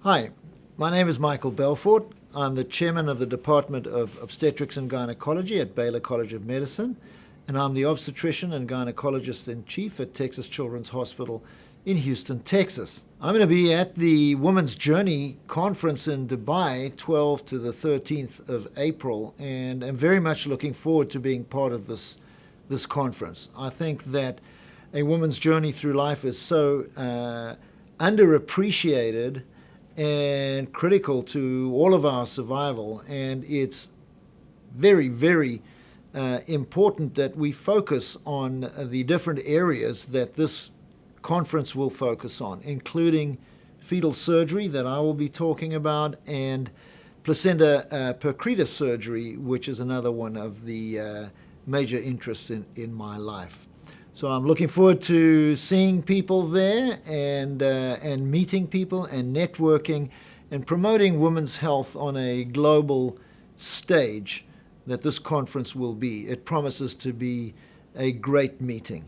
Hi, my name is Michael Belfort. I'm the chairman of the Department of Obstetrics and Gynecology at Baylor College of Medicine, and I'm the Obstetrician and Gynecologist-in-Chief at Texas Children's Hospital in Houston, Texas. I'm going to be at the Women's Journey Conference in Dubai, 12th to the 13th of April, and I'm very much looking forward to being part of this conference. I think that a woman's journey through life is so underappreciated and critical to all of our survival, and it's very, very important that we focus on the different areas that this conference will focus on, including fetal surgery that I will be talking about, and placenta percreta surgery, which is another one of the major interests in my life. So I'm looking forward to seeing people there and meeting people and networking and promoting women's health on a global stage that this conference will be. It promises to be a great meeting.